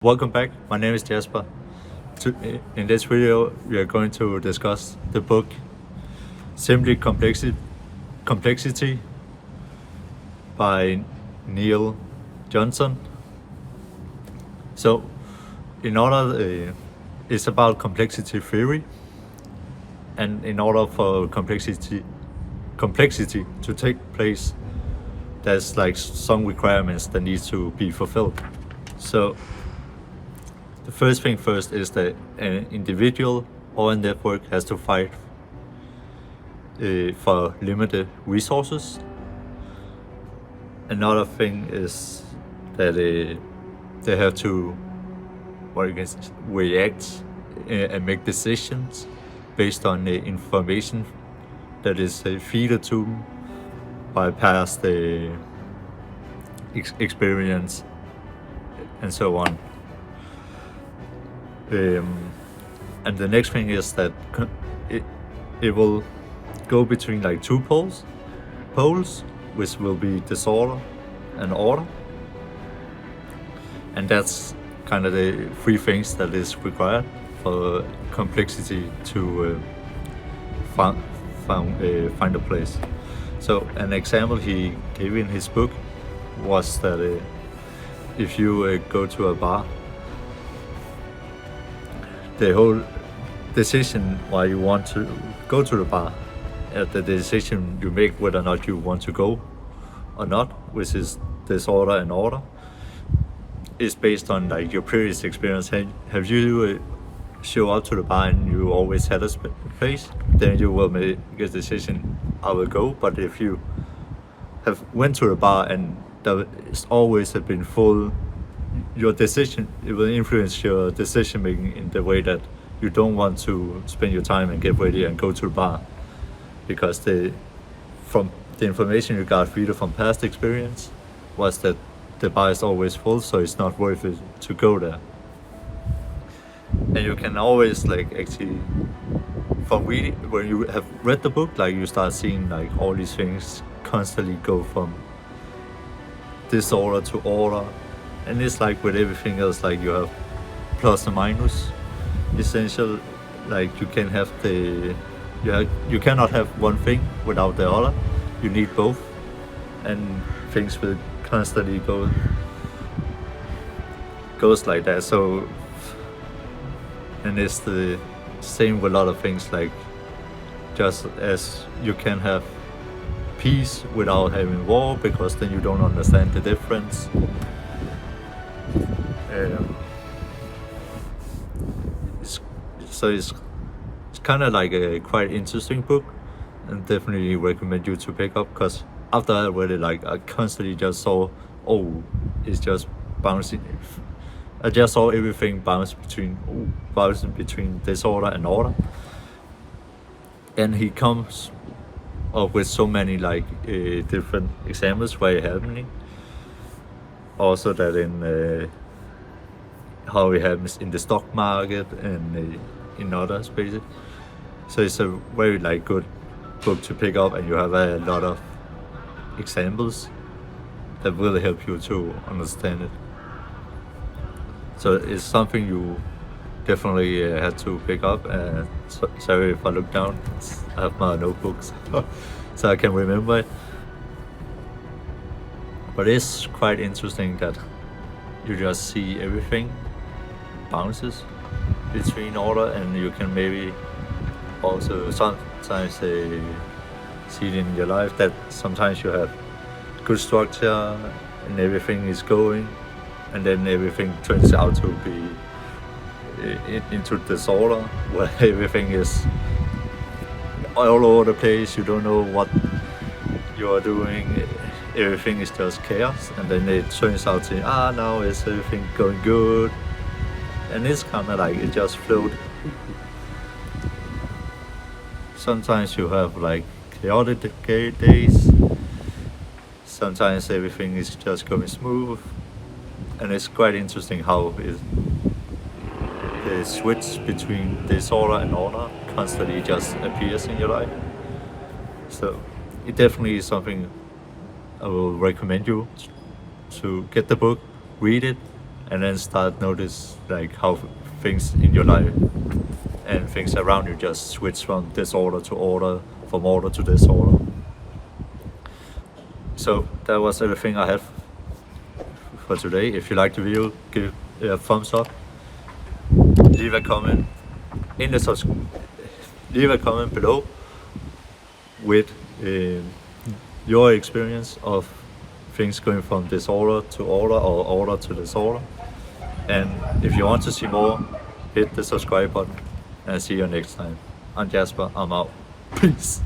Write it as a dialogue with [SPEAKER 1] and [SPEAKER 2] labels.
[SPEAKER 1] Welcome back. My name is Jasper. In this video, we are going to discuss the book Simply Complexity by Neil Johnson. So, it's about complexity theory, and in order for complexity to take place, there's like some requirements that need to be fulfilled. So, the first thing first is that an individual or a network has to fight for limited resources. Another thing is that they have to react and make decisions based on the information that is fed to them by past experience and so on. And the next thing is that it will go between like two poles, which will be disorder and order. And that's kind of the three things that is required for complexity to find a place. So an example he gave in his book was that if you go to a bar, the whole decision why you want to go to the bar, the decision you make whether or not you want to go or not, which is disorder and order, is based on like your previous experience. Have you show up to the bar and you always had a space, then you will make a decision, I will go. But if you have went to the bar and it's always have been full, your decision, it will influence your decision making in the way that you don't want to spend your time and get ready and go to the bar, because from the information you got either from past experience was that the bar is always full, so it's not worth it to go there. And you can always actually from reading, when you have read the book, you start seeing all these things constantly go from disorder to order. And it's like with everything else, you have plus and minus. Essential, you can have you cannot have one thing without the other. You need both, and things will constantly goes like that. So, and it's the same with a lot of things. Just as you can have peace without having war, because then you don't understand the difference. So it's kind of like a quite interesting book, and definitely recommend you to pick up, because after I read it, I constantly just saw, it's just bouncing. I just saw everything bouncing between disorder and order. And he comes up with so many different examples where it happening. Also that in how it happens in the stock market and in other spaces. So it's a very good book to pick up, and you have a lot of examples that will help you to understand it. So it's something you definitely had to pick up. Sorry if I look down, I have my notebooks so I can remember it. But it's quite interesting that you just see everything bounces between order, and you can maybe also sometimes see it in your life that sometimes you have good structure and everything is going, and then everything turns out to be into disorder, where everything is all over the place. You don't know what you are doing. Everything is just chaos, and then it turns out to now is everything going good, and it's kind of it just flowed. Sometimes you have chaotic days, sometimes everything is just going smooth, and it's quite interesting how the switch between disorder and order constantly just appears in your life. So it definitely is something I will recommend you to get the book, read it, and then start notice like how things in your life and things around you just switch from disorder to order, from order to disorder. So that was everything I have for today. If you liked the video, give it a thumbs up. Leave a comment leave a comment below with your experience of things going from disorder to order or order to disorder. And if you want to see more, hit the subscribe button, and see you next time. I'm Jasper, I'm out. Peace.